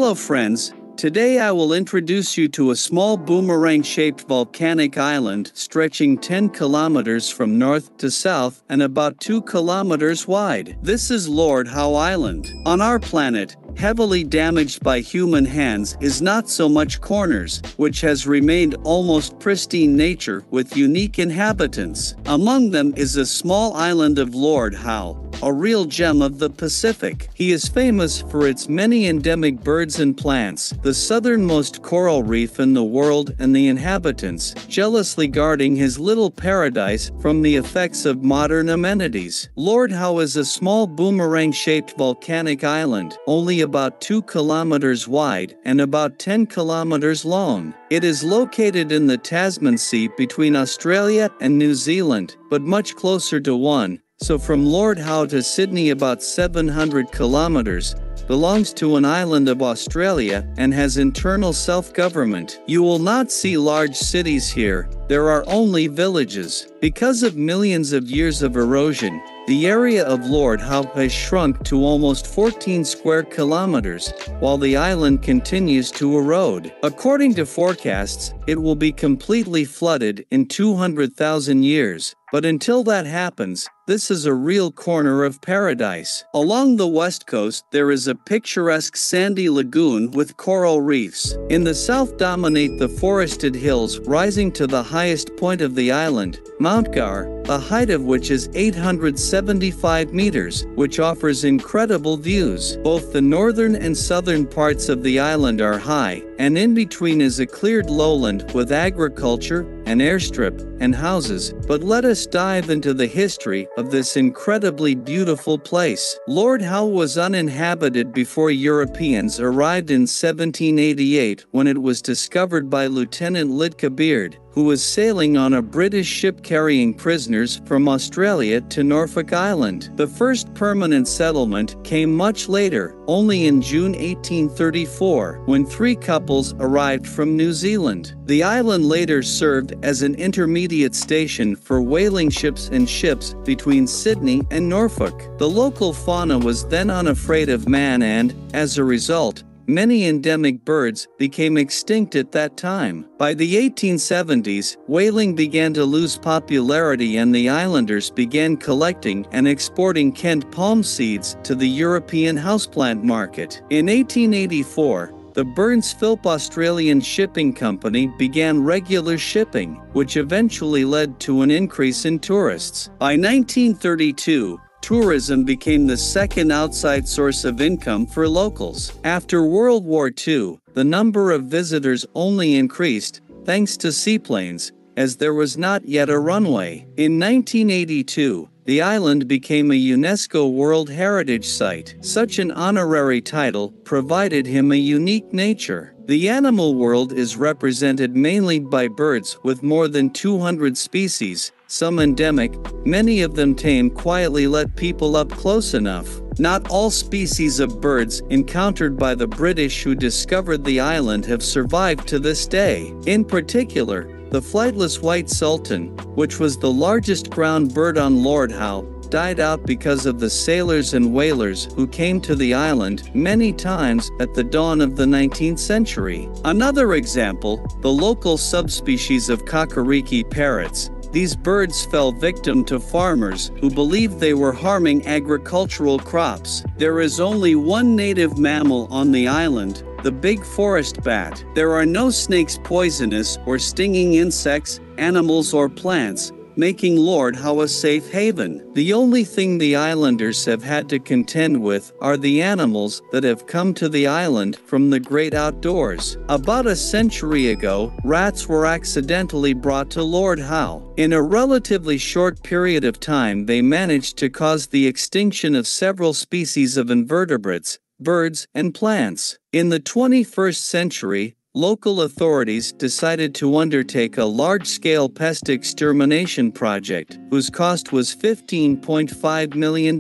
Hello friends, today I will introduce you to a small boomerang-shaped volcanic island stretching 10 kilometers from north to south and about 2 kilometers wide. This is Lord Howe Island. On our planet, heavily damaged by human hands is not so much corners, which has remained almost pristine nature with unique inhabitants. Among them is a small island of Lord Howe, a real gem of the Pacific. He is famous for its many endemic birds and plants, the southernmost coral reef in the world, and the inhabitants jealously guarding his little paradise from the effects of modern amenities. Lord Howe is a small boomerang-shaped volcanic island, only about 2 kilometers wide and about 10 kilometers long. It is located in the Tasman Sea between Australia and New Zealand, but much closer to one. So from Lord Howe to Sydney, about 700 kilometers, belongs to an island of Australia and has internal self-government. You will not see large cities here, there are only villages. Because of millions of years of erosion, the area of Lord Howe has shrunk to almost 14 square kilometers, while the island continues to erode. According to forecasts, it will be completely flooded in 200,000 years. But until that happens, this is a real corner of paradise. Along the west coast, there is a picturesque sandy lagoon with coral reefs. In the south dominate the forested hills rising to the highest point of the island, Mount Gar, the height of which is 875 meters, which offers incredible views. Both the northern and southern parts of the island are high, and in between is a cleared lowland with agriculture, an airstrip, and houses. But let us dive into the history of this incredibly beautiful place. Lord Howe was uninhabited before Europeans arrived in 1788 when it was discovered by Lieutenant Litka Beard, who was sailing on a British ship carrying prisoners from Australia to Norfolk Island. The first permanent settlement came much later, only in June 1834, when 3 couples arrived from New Zealand. The island later served as an intermediate station for whaling ships and ships between Sydney and Norfolk. The local fauna was then unafraid of man and, as a result, many endemic birds became extinct at that time. By the 1870s, whaling began to lose popularity and the islanders began collecting and exporting Kent palm seeds to the European houseplant market. In 1884, the Burns Philp Australian Shipping Company began regular shipping, which eventually led to an increase in tourists. By 1932, tourism became the second outside source of income for locals. After World War II, the number of visitors only increased, thanks to seaplanes, as there was not yet a runway. In 1982, the island became a UNESCO World Heritage Site. Such an honorary title provided him a unique nature. The animal world is represented mainly by birds with more than 200 species, some endemic, many of them tame. Quietly let people up close enough. Not all species of birds encountered by the British who discovered the island have survived to this day. In particular, the flightless white sultan, which was the largest ground bird on Lord Howe, died out because of the sailors and whalers who came to the island many times at the dawn of the 19th century. Another example, the local subspecies of kakariki parrots. These birds fell victim to farmers who believed they were harming agricultural crops. There is only one native mammal on the island, the big forest bat. There are no snakes, poisonous or stinging insects, animals or plants, making Lord Howe a safe haven. The only thing the islanders have had to contend with are the animals that have come to the island from the great outdoors. About a century ago, rats were accidentally brought to Lord Howe. In a relatively short period of time, they managed to cause the extinction of several species of invertebrates, birds, and plants. In the 21st century, local authorities decided to undertake a large-scale pest extermination project, whose cost was $15.5 million.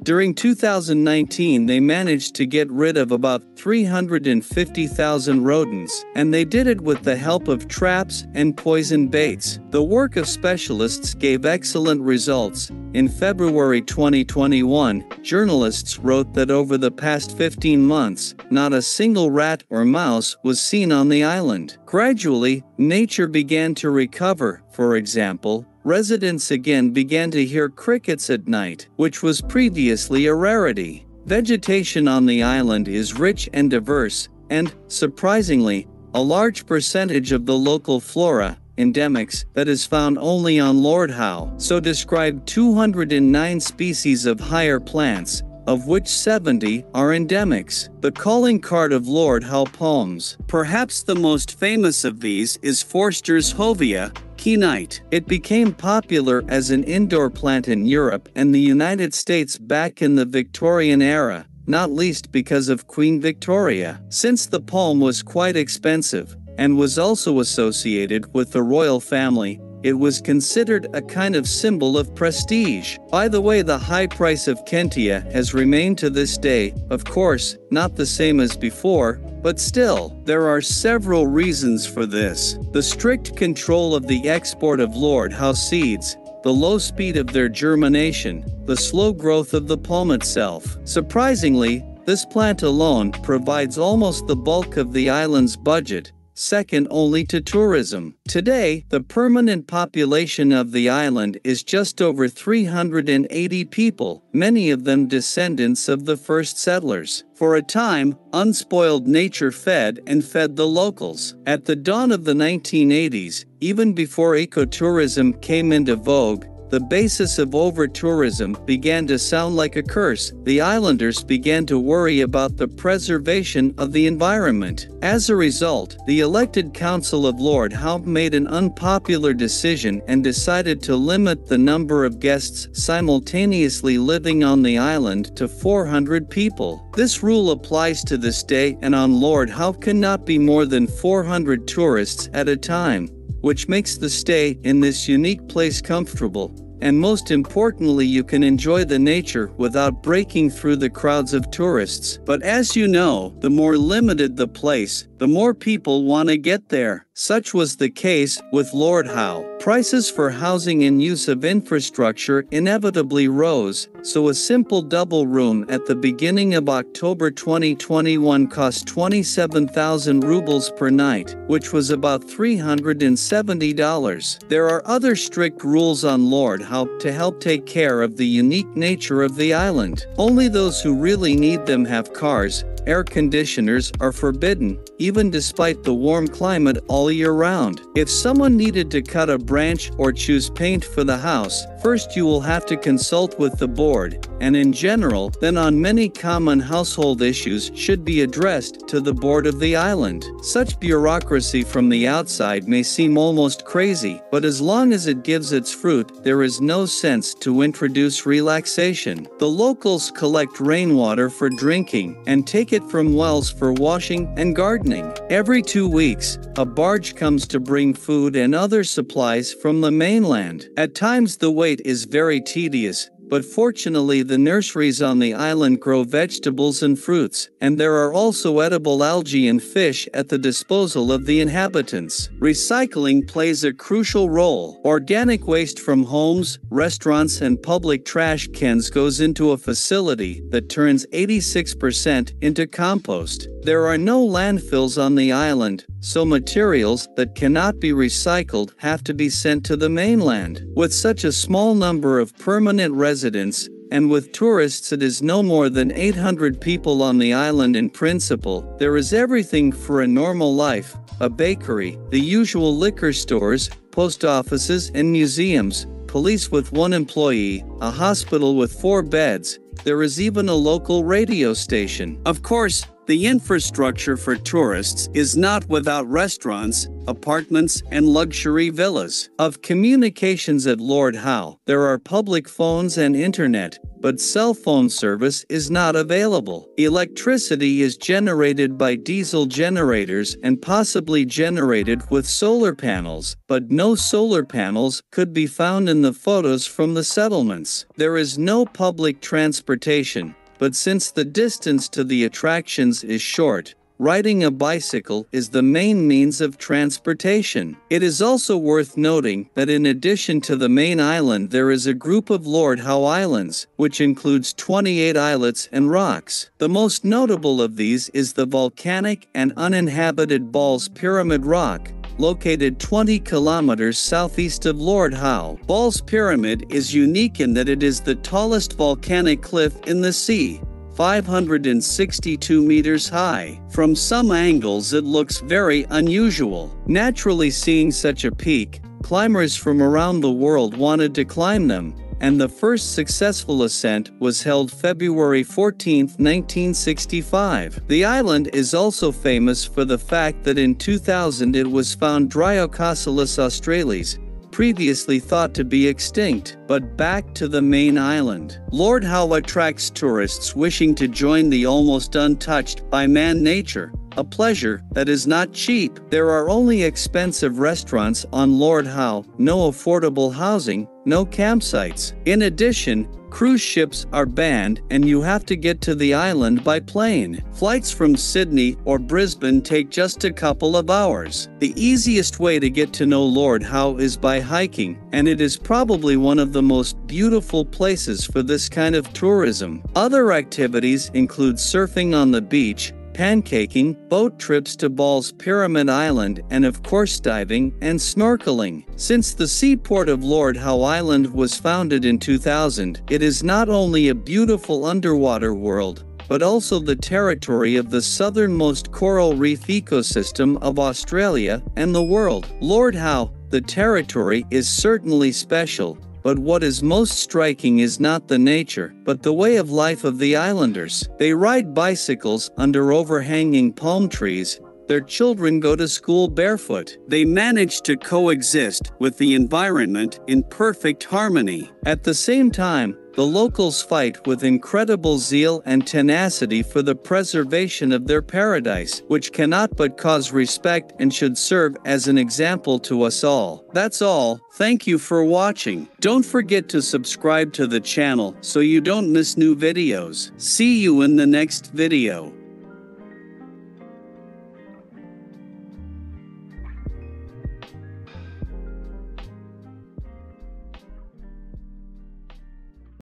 During 2019, they managed to get rid of about 350,000 rodents, and they did it with the help of traps and poison baits. The work of specialists gave excellent results. In February 2021, journalists wrote that over the past 15 months, not a single rat or mouse was seen on the island. Gradually, nature began to recover. For example, residents again began to hear crickets at night, which was previously a rarity. Vegetation on the island is rich and diverse, and, surprisingly, a large percentage of the local flora, endemics, that is found only on Lord Howe. So described 209 species of higher plants, of which 70 are endemics. The calling card of Lord Howe palms. Perhaps the most famous of these is Forster's Hovea Kenite. It became popular as an indoor plant in Europe and the United States back in the Victorian era, not least because of Queen Victoria. Since the palm was quite expensive, and was also associated with the royal family, it was considered a kind of symbol of prestige. By the way, the high price of Kentia has remained to this day, of course, not the same as before, but still, there are several reasons for this. The strict control of the export of Lord Howe seeds, the low speed of their germination, the slow growth of the palm itself. Surprisingly, this plant alone provides almost the bulk of the island's budget, second only to tourism. Today, the permanent population of the island is just over 380 people, many of them descendants of the first settlers. For a time, unspoiled nature fed the locals. At the dawn of the 1980s, even before ecotourism came into vogue, the basis of over-tourism began to sound like a curse. The islanders began to worry about the preservation of the environment. As a result, the elected Council of Lord Howe made an unpopular decision and decided to limit the number of guests simultaneously living on the island to 400 people. This rule applies to this day, and on Lord Howe cannot be more than 400 tourists at a time, which makes the stay in this unique place comfortable. And most importantly, you can enjoy the nature without breaking through the crowds of tourists. But as you know, the more limited the place, the more people want to get there. Such was the case with Lord Howe. Prices for housing and use of infrastructure inevitably rose, so a simple double room at the beginning of October 2021 cost 27,000 rubles per night, which was about $370. There are other strict rules on Lord Howe to help take care of the unique nature of the island. Only those who really need them have cars. Air conditioners are forbidden, even despite the warm climate all year round. If someone needed to cut a branch or choose paint for the house, first you will have to consult with the board, and in general, then on many common household issues should be addressed to the board of the island. Such bureaucracy from the outside may seem almost crazy, but as long as it gives its fruit, there is no sense to introduce relaxation. The locals collect rainwater for drinking and take it from wells for washing and gardening. Every 2 weeks, a barge comes to bring food and other supplies from the mainland. At times the wait is very tedious, but fortunately the nurseries on the island grow vegetables and fruits, and there are also edible algae and fish at the disposal of the inhabitants. Recycling plays a crucial role. Organic waste from homes, restaurants, and public trash cans goes into a facility that turns 86% into compost. There are no landfills on the island, so materials that cannot be recycled have to be sent to the mainland. With such a small number of permanent residents, and with tourists it is no more than 800 people on the island in principle, there is everything for a normal life: a bakery, the usual liquor stores, post offices and museums, police with 1 employee, a hospital with 4 beds. There is even a local radio station. Of course, The infrastructure for tourists is not without restaurants, apartments, and luxury villas. Of communications at Lord Howe, there are public phones and internet, but cell phone service is not available. Electricity is generated by diesel generators and possibly generated with solar panels, but no solar panels could be found in the photos from the settlements. There is no public transportation, but since the distance to the attractions is short, riding a bicycle is the main means of transportation. It is also worth noting that in addition to the main island there is a group of Lord Howe Islands, which includes 28 islets and rocks. The most notable of these is the volcanic and uninhabited Ball's Pyramid Rock, located 20 kilometers southeast of Lord Howe. Ball's Pyramid is unique in that it is the tallest volcanic cliff in the sea, 562 meters high. From some angles it looks very unusual. Naturally, seeing such a peak, climbers from around the world wanted to climb them, and the first successful ascent was held February 14, 1965. The island is also famous for the fact that in 2000 it was found Dryococylus australis, previously thought to be extinct. But back to the main island. Lord Howe attracts tourists wishing to join the almost untouched by man nature, a pleasure that is not cheap. There are only expensive restaurants on Lord Howe, no affordable housing, no campsites. In addition, cruise ships are banned and you have to get to the island by plane. Flights from Sydney or Brisbane take just a couple of hours. The easiest way to get to know Lord Howe is by hiking, and it is probably one of the most beautiful places for this kind of tourism. Other activities include surfing on the beach, pancaking, boat trips to Ball's Pyramid Island, and of course diving and snorkeling. Since the seaport of Lord Howe Island was founded in 2000, it is not only a beautiful underwater world, but also the territory of the southernmost coral reef ecosystem of Australia and the world. Lord Howe, the territory, is certainly special, but what is most striking is not the nature, but the way of life of the islanders. They ride bicycles under overhanging palm trees. Their children go to school barefoot. They manage to coexist with the environment in perfect harmony. At the same time, the locals fight with incredible zeal and tenacity for the preservation of their paradise, which cannot but cause respect and should serve as an example to us all. That's all. Thank you for watching. Don't forget to subscribe to the channel so you don't miss new videos. See you in the next video.